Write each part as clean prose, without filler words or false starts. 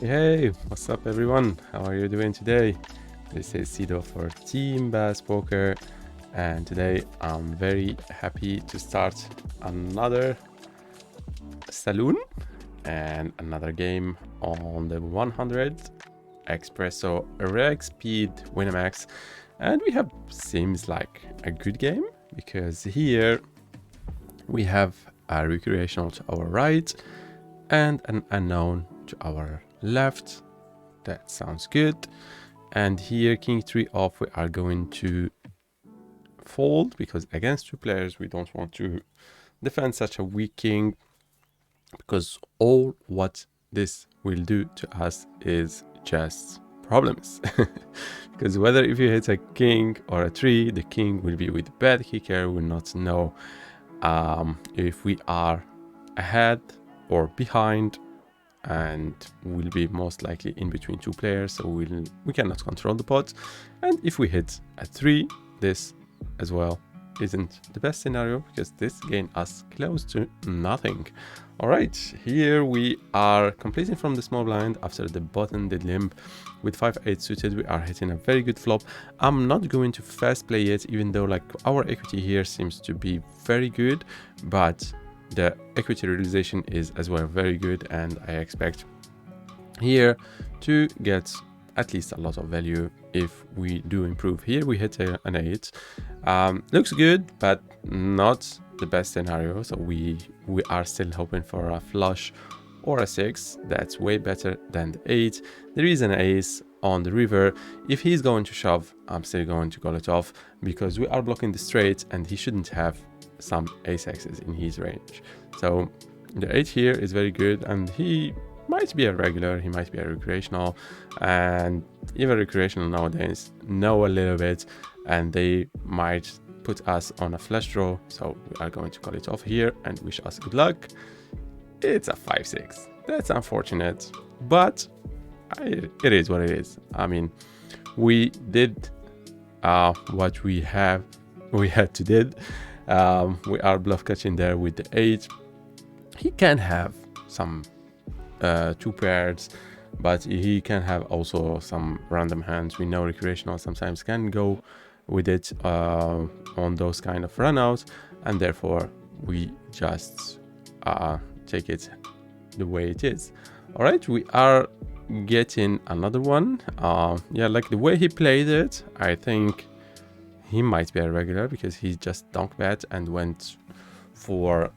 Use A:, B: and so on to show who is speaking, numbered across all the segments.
A: Hey, what's up everyone? How are you doing today? This is Sido for Team Bass Poker, and today I'm very happy to start another Saloon and another game on the 100 Expresso Reg Speed Winamax. And we have seems like a good game because here we have a recreational to our right and an unknown to our left. That sounds good. And here king 3 off, we are going to fold because against two players we don't want to defend such a weak king, because all what this will do to us is just problems. Because whether if you hit a king or a 3, the king will be with bad kicker, will not know if we are ahead or behind, and will be most likely in between two players, so we cannot control the pot. And if we hit a 3, this as well isn't the best scenario because this gain us close to nothing. All right, here we are completing from the small blind after the button did limp. With 5-8 suited, we are hitting a very good flop. I'm not going to fast play it, even though like our equity here seems to be very good, but the equity realization is as well very good, and I expect here to get at least a lot of value if we do improve. Here we hit an 8. Looks good, but not the best scenario, so we are still hoping for a flush or a 6. That's way better than the 8. There is an ace on the river. If he's going to shove, I'm still going to call it off because we are blocking the straight and he shouldn't have some ace x's in his range. So the 8 here is very good, and he might be a regular, he might be a recreational, and even recreational nowadays know a little bit, and they might put us on a flush draw, so we are going to call it off here and wish us good luck. It's a 5-6. That's unfortunate, but it is what it is. I mean, we did what we had to did. We are bluff catching there with the 8. He can have some 2 pairs, but he can have also some random hands. We know recreational sometimes can go with it on those kind of runouts, and therefore we just take it the way it is. All right, we are getting another one. Yeah, like the way he played it, I think he might be a regular because he just donk bet and went for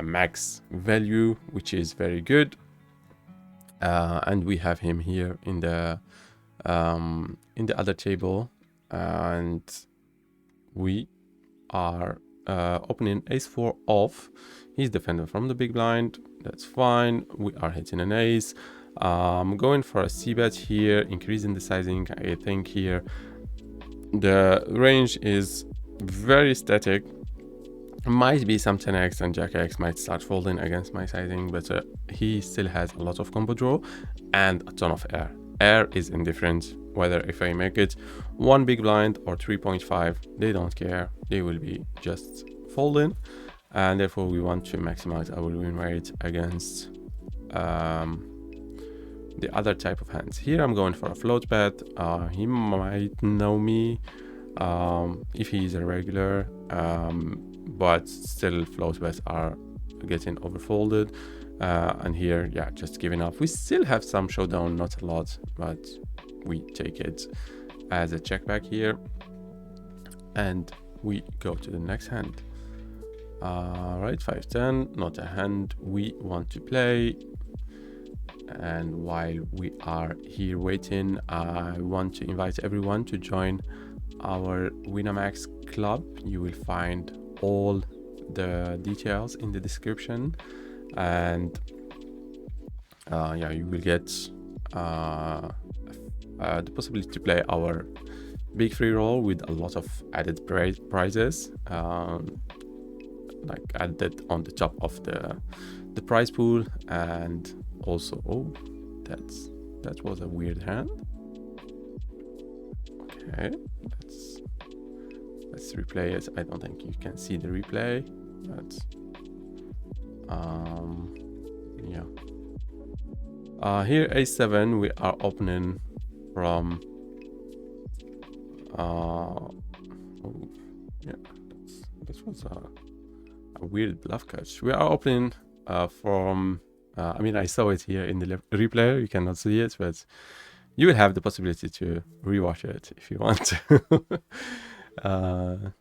A: max value, which is very good. And we have him here in the other table, and we are opening ace-4 off. He's defending from the big blind. That's fine. We are hitting an ace. Going for a c-bet here, increasing the sizing. I think here the range is very static. Might be some 10x and jack x might start folding against my sizing, but he still has a lot of combo draw and a ton of air. Air is indifferent whether if I make it 1 big blind or 3.5, they don't care. They will be just folding, and therefore we want to maximize our win rate against the other type of hands. Here I'm going for a float bet. He might know me if he's a regular, but still float bets are getting overfolded, and here, yeah, just giving up. We still have some showdown, not a lot, but we take it as a check back here, and we go to the next hand. Right, 5-10, not a hand we want to play. And while we are here waiting, I want to invite everyone to join our Winamax club. You will find all the details in the description, and yeah, you will get the possibility to play our big free roll with a lot of added prizes, like added on the top of the prize pool. And also, oh, that was a weird hand. Okay, let's replay it. I don't think you can see the replay, but yeah. Here a7 we are opening from oh, yeah, this was a weird bluff catch. We are opening from I mean, I saw it here in the replay, you cannot see it, but you will have the possibility to rewatch it if you want to.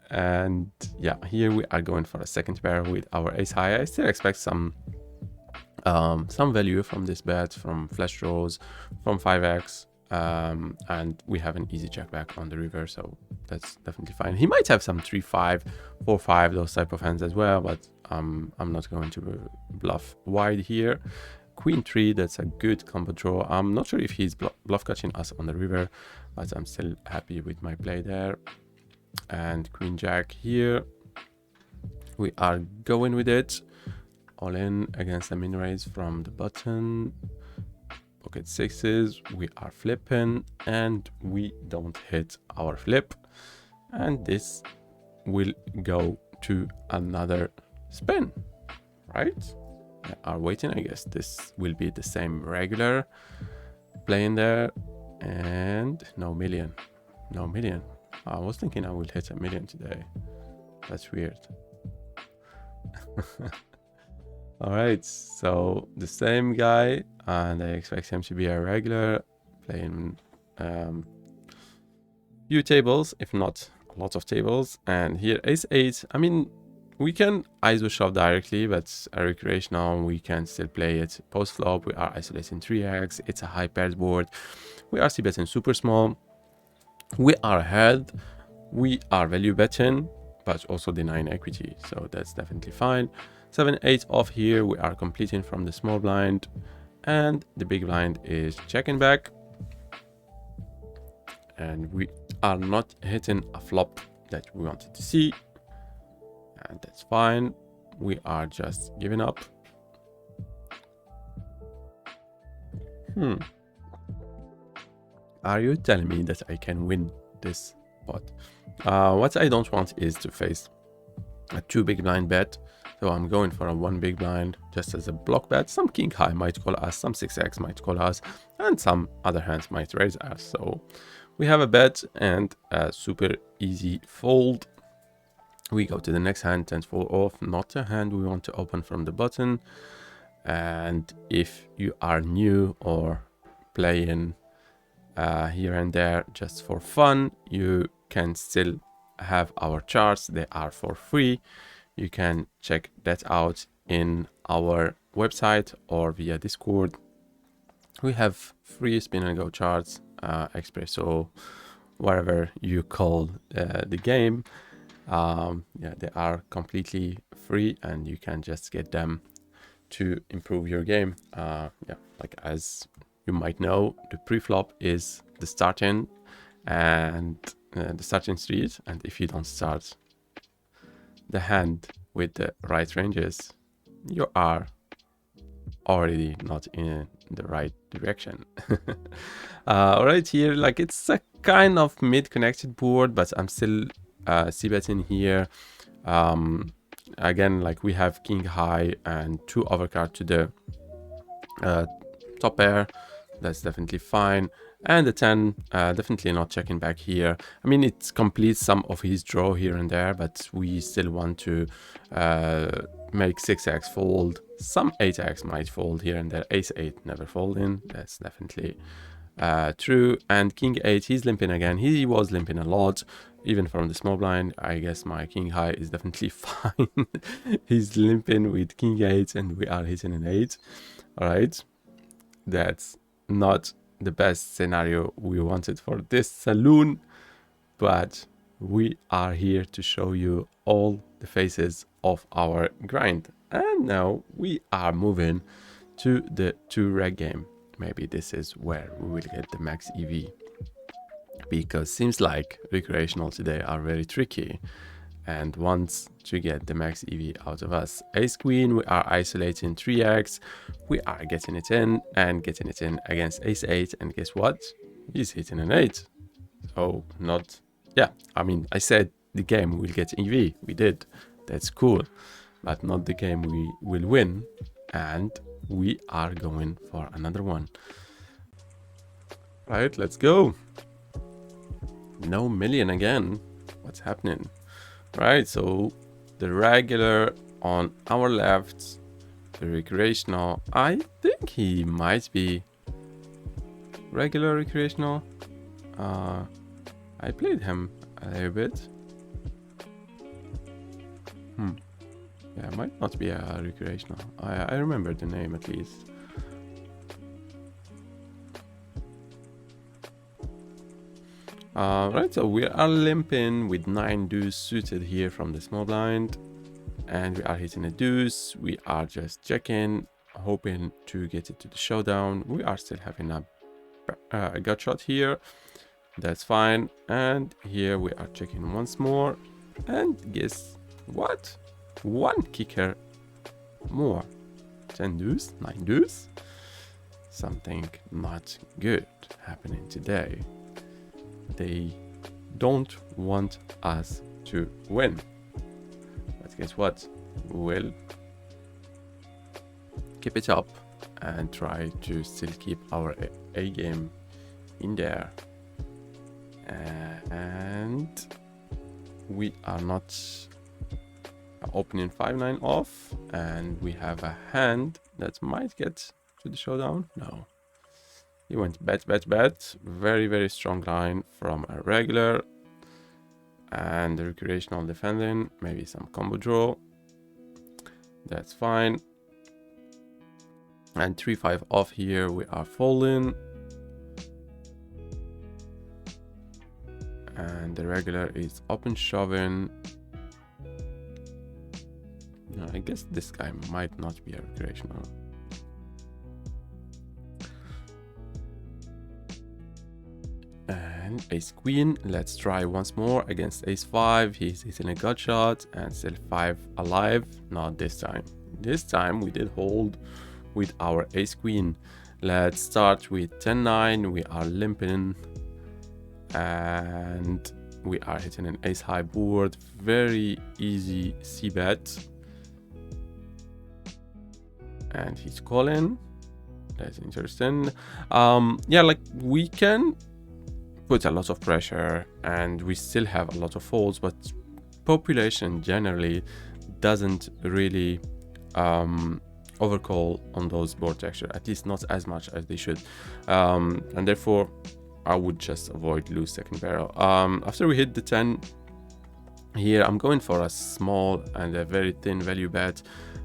A: And yeah, here we are going for a second pair with our ace high. I still expect some value from this bet, from flush draws, from 5x, and we have an easy check back on the river, so that's definitely fine. He might have some 3-5, 4-5, those type of hands as well, but I'm not going to bluff wide here. Queen 3, that's a good combo draw. I'm not sure if he's bluff catching us on the river, but I'm still happy with my play there. And Queen Jack here, we are going with it. All in against a min raise from the button. Pocket sixes, we are flipping, and we don't hit our flip. And this will go to another spin, right? We are waiting. I guess this will be the same regular playing there, and no million. I was thinking I will hit a million today. That's weird. All right, so the same guy, and I expect him to be a regular, playing few tables, if not a lot of tables. And here ace 8, I mean, we can ISO shove directly, but a recreational, we can still play it post flop. We are isolating 3x, it's a high pairs board, we are c-betting super small, we are ahead, we are value betting, but also denying equity, so that's definitely fine. 7-8 off here, we are completing from the small blind, and the big blind is checking back, and we are not hitting a flop that we wanted to see, and that's fine. We are just giving up. Are you telling me that I can win this pot? What I don't want is to face a 2 big blind bet. So I'm going for a 1 big blind just as a block bet. Some king high might call us, some 6x might call us, and some other hands might raise us. So we have a bet and a super easy fold. We go to the next hand, 10-4 off, not a hand we want to open from the button. And if you are new or playing here and there just for fun, you can still have our charts. They are for free. You can check that out in our website or via Discord. We have free spin and go charts, Expresso, whatever you call the game. Yeah, they are completely free and you can just get them to improve your game. Yeah, like as you might know, the pre-flop is the starting and the starting street, and if you don't start the hand with the right ranges, you are already not in the right direction. All right, here, like it's a kind of mid-connected board, but I'm still c-betting here. Again, like we have king high and 2 overcard to the top pair. That's definitely fine. And the 10, definitely not checking back here. I mean, it completes some of his draw here and there, but we still want to make 6x fold. Some 8x might fold here and there. Ace 8 never folding. That's definitely true. And king 8, he's limping again. He was limping a lot, even from the small blind. I guess my king high is definitely fine. He's limping with king 8 and we are hitting an 8. All right, that's not the best scenario we wanted for this saloon, but we are here to show you all the phases of our grind. And now we are moving to the 2-reg game. Maybe this is where we will get the max EV, because seems like recreational today are very tricky and wants to get the max EV out of us. Ace queen, we are isolating 3x, we are getting it in and getting it in against ace 8, and guess what, he's hitting an 8. So not, yeah, I mean, I said the game will get EV, we did, that's cool, but not the game we will win. And we are going for another one. Right, let's go. No million again. What's happening? Right, so the regular on our left, the recreational. I think he might be regular recreational. I played him a little bit. Yeah, it might not be a recreational. I remember the name at least. Right, so we are limping with 9 deuce suited here from the small blind. And we are hitting a deuce. We are just checking, hoping to get it to the showdown. We are still having a gut shot here. That's fine. And here we are checking once more. And guess what? 1 kicker more. 10 deuce, 9 deuce. Something not good happening today. They don't want us to win. But guess what? We'll keep it up and try to still keep our A game in there. And we are not opening 5-9 off, and we have a hand that might get to the showdown. No. He went bet, bet, bet. Very, very strong line from a regular. And the recreational defending. Maybe some combo draw. That's fine. And 3-5 off here. We are folding. And the regular is open shoving. No, I guess this guy might not be a recreational. And ace queen. Let's try once more against ace 5. He's hitting a gut shot and still 5 alive. Not this time. This time we did hold with our ace queen. Let's start with 10-9. We are limping and we are hitting an ace high board. Very easy c bet. And he's calling. That's interesting. Yeah, like we can put a lot of pressure and we still have a lot of folds, but population generally doesn't really overcall on those board texture, at least not as much as they should, and therefore I would just avoid loose second barrel. After we hit the 10 here, I'm going for a small and a very thin value bet.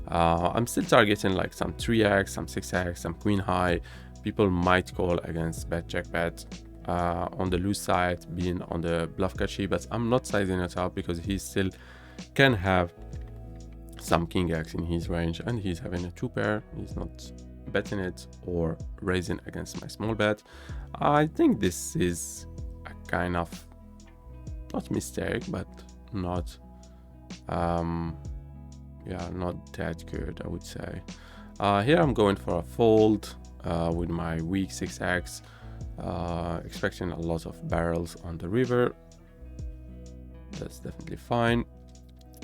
A: I'm still targeting like some 3x, some 6x, some queen high. People might call against bet check bet on the loose side, being on the bluff catchy, but I'm not sizing it up because he still can have some king x in his range, and he's having a 2 pair. He's not betting it or raising against my small bet. I think this is a kind of not mistake, but not yeah, not that good, I would say. Here I'm going for a fold with my weak 6x, expecting a lot of barrels on the river. That's definitely fine.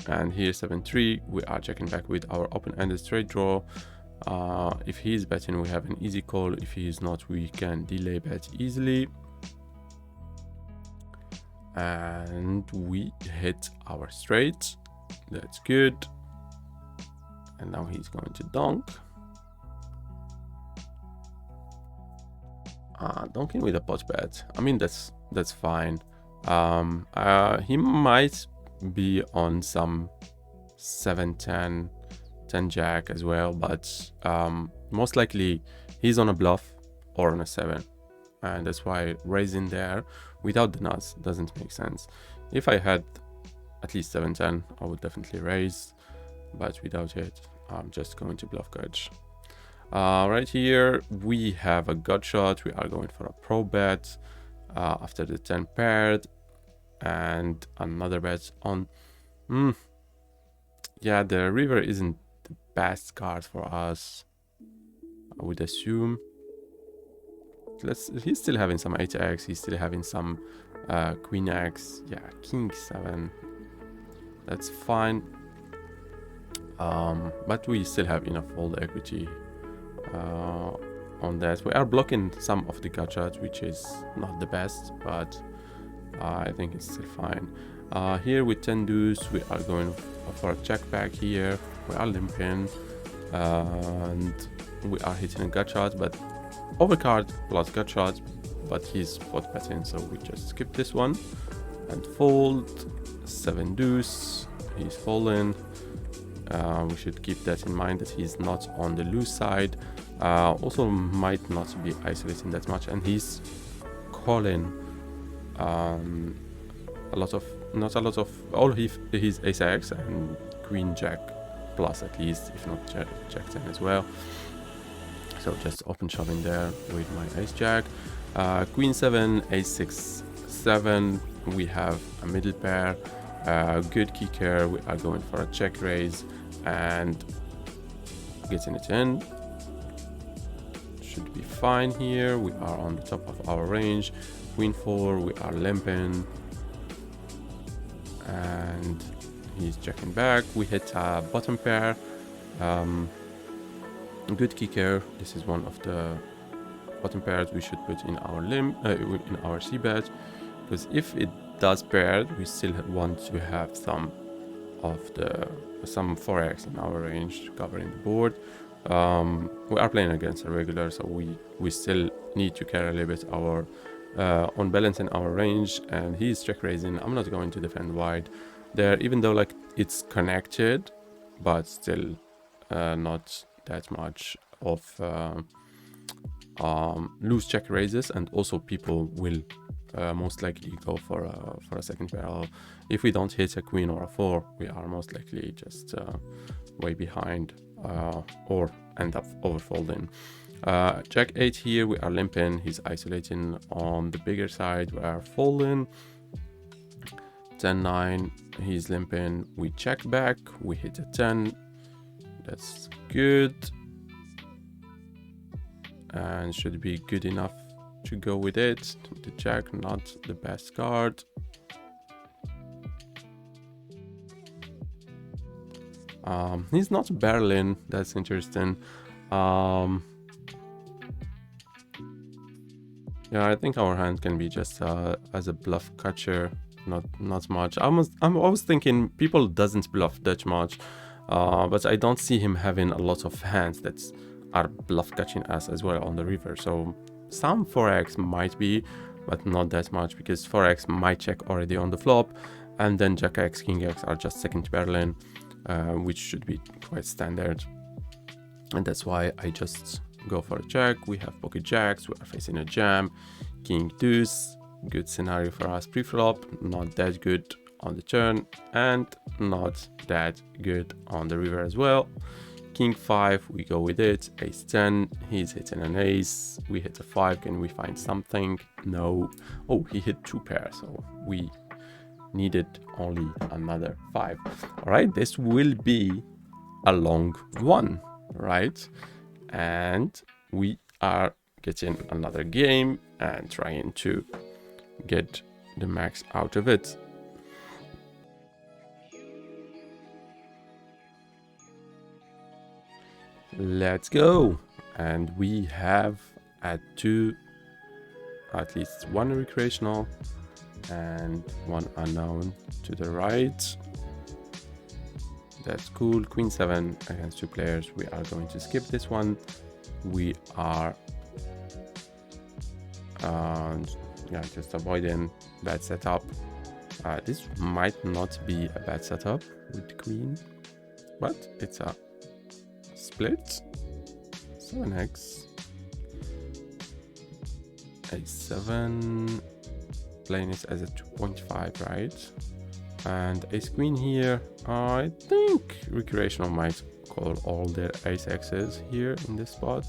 A: And here 7-3, we are checking back with our open-ended straight draw. If he's betting, we have an easy call. If he is not, we can delay bet easily. And we hit our straight. That's good. And now he's going to donk. Donking with a pot bet. I mean, that's fine. He might be on some 7-10, 10 jack as well, but most likely he's on a bluff or on a 7, and that's why raising there without the nuts doesn't make sense. If I had at least 7-10, I would definitely raise, but without it, I'm just going to bluff catch. Right here we have a gut shot. We are going for a pro bet after the 10 paired, and another bet on yeah, the river isn't the best card for us, I would assume. He's still having some 8x, he's still having some queen x, yeah, king 7, that's fine. But we still have enough fold equity on that. We are blocking some of the gutshot, which is not the best, but I think it's still fine. Here with 10 deuce, we are going for a check back here. We are limping, and we are hitting a gutshot, but overcard plus gutshot, but he's spot betting, so we just skip this one and fold. 7 deuce, he's falling. We should keep that in mind, that he's not on the loose side. Also might not be isolating that much, and he's calling not a lot of all his ace x and queen jack plus, at least, if not jack 10 as well. So just open shoving there with my ace jack. Queen 7, ace 6, 7. We have a middle pair. Good kicker. We are going for a check raise and getting it in. Should be fine here. We are on the top of our range. Queen 4, we are limping, and he's checking back. We hit a bottom pair. Good kicker. This is one of the bottom pairs we should put in our in our c bet, because if it does pair, we still want to have some 4x in our range covering the board. We are playing against a regular, so we still need to carry a little bit our on balance in our range, and he's check raising. I'm not going to defend wide there, even though like it's connected, but still not that much of loose check raises, and also people will most likely go for a second barrel. If we don't hit a queen or a 4, we are most likely just way behind or end up overfolding. Jack 8 here, we are limping. He's isolating on the bigger side. We are folding. 10-9, he's limping. We check back. We hit a 10. That's good, and should be good enough to go with it. The jack, not the best card. He's not barreling. That's interesting. Yeah, I think our hand can be just as a bluff catcher, not much. I'm always thinking people doesn't bluff that much, but I don't see him having a lot of hands that are bluff catching us as well on the river. So some 4x might be, but not that much, because 4x might check already on the flop, and then jack x, king x are just second barreling, which should be quite standard, and that's why I just go for a check. We have pocket jacks, we are facing a jam. King deuce, good scenario for us pre-flop, not that good on the turn, and not that good on the river as well. King 5, we go with it. Ace 10, he's hitting an ace. We hit a 5, can we find something? No. Oh, he hit 2 pairs, so we needed only another 5. All right, this will be a long one, right? And we are getting another game and trying to get the max out of it. Let's go. And we have at least one recreational and one unknown to the right. That's cool. Queen 7 against 2 players. We are going to skip this one. We are just avoiding bad setup. This might not be a bad setup with the queen, but it's a split. 7x, a7, playing it as a 2.5, right? And ace queen here. I think recreational might call all their ace x's here in this spot,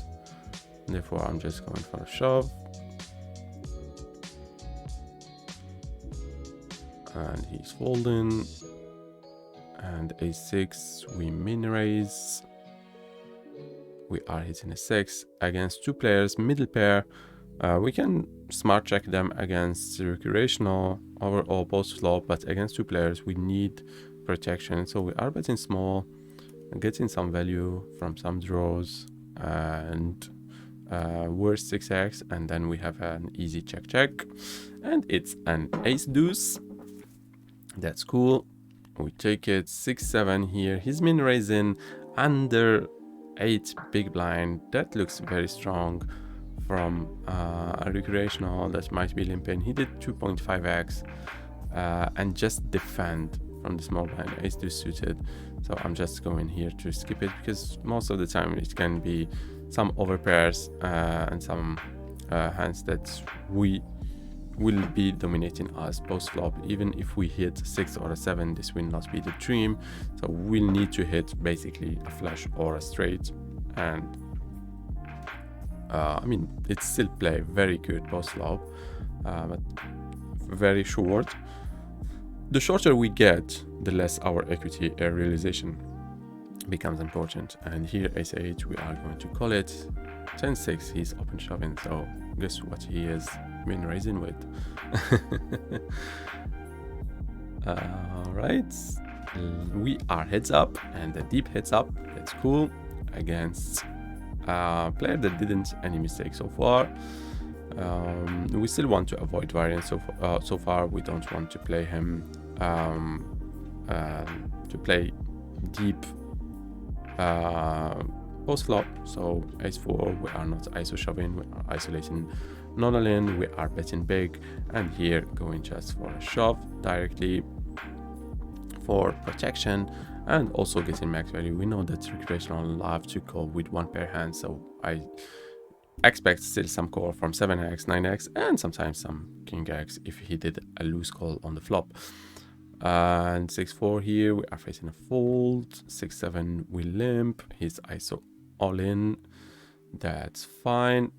A: therefore I'm just going for a shove. And he's folding, and a6, we min raise. We are hitting a 6 against 2 players, middle pair. We can smart check them against recreational or post flop, but against 2 players we need protection, so we are betting small and getting some value from some draws, and worst 6x, and then we have an easy check, and it's an ace deuce. That's cool. We take it 6-7 here. He's min raising under 8 big blind. That looks very strong from a recreational that might be limping. He did 2.5x and just defend from the small blind, ace deuce suited. So I'm just going here to skip it because most of the time it can be some overpairs and some hands that we will be dominating us post flop. Even if we hit 6 or a 7, this will not be the dream. So we'll need to hit basically a flush or a straight, and I mean, it's still play very good post flop, but very short. The shorter we get, the less our equity realization becomes important. And here ace 8, we are going to call it 10-6. He's open shoving, so guess what he is min raising with. All right, we are heads up, and the deep heads up. That's cool against a player that didn't any mistake so far. We still want to avoid variance. So far we don't want to play him to play deep post flop. So ace 4, we are not iso shoving, we are isolating non-all-in, we are betting big, and here going just for a shove directly for protection and also getting max value. We know that recreational love to call with one pair hand, so I expect still some call from 7x, 9x, and sometimes some king x if he did a loose call on the flop. And 6-4 here, we are facing a fold. 6-7, we limp. He's ISO all in. That's fine.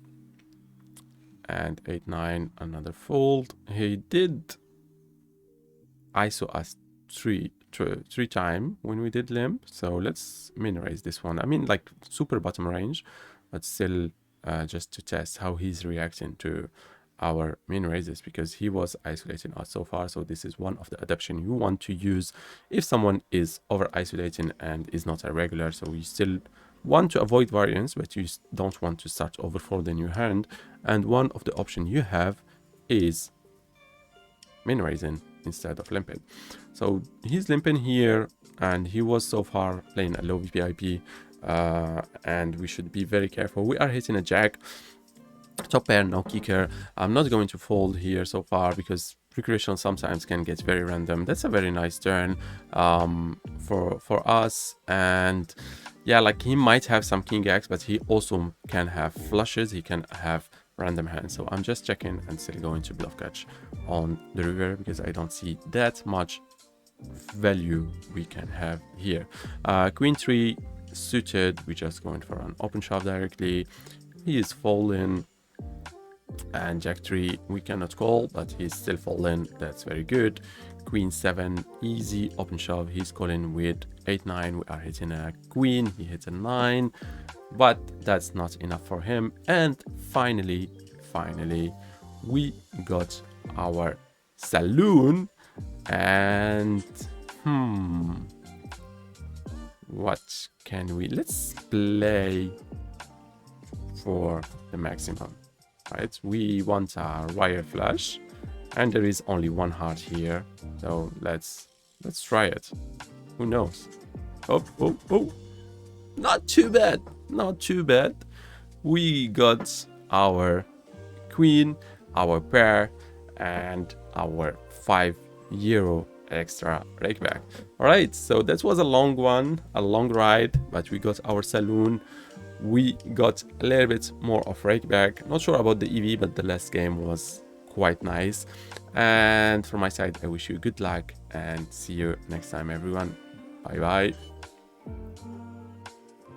A: And 8-9, another fold. He did ISO us three times when we did limp. So let's min raise this one. I mean, like super bottom range, but still just to test how he's reacting to our min raises, because he was isolating us so far. So this is one of the adaptation you want to use if someone is over isolating and is not a regular. So you still want to avoid variance, but you don't want to start overfolding your hand. And one of the options you have is min raising instead of limping. So he's limping here, and he was so far playing a low VPIP, and we should be very careful. We are hitting a jack. Top pair, no kicker. I'm not going to fold here so far because recreational sometimes can get very random. That's a very nice turn for us. And yeah, like he might have some king x, but he also can have flushes. He can have random hands. So I'm just checking and still going to bluff catch on the river because I don't see that much value we can have here. Queen 3 suited. We're just going for an open shove directly. He is folding. And jack 3 we cannot call, but he's still falling. That's very good. Queen 7, easy open shove. He's calling with 8-9. We are hitting a queen. He hits a 9, but that's not enough for him. And finally we got our saloon. And what can we, let's play for the maximum. Right, we want a wire flush, and there is only one heart here, so let's try it. Who knows? Oh, not too bad, not too bad. We got our queen, our pair, and our €5 extra rakeback. All right, so that was a long one, a long ride, but we got our saloon. We got a little bit more of rakeback. Not sure about the EV, but the last game was quite nice. And from my side, I wish you good luck and see you next time, everyone. Bye bye.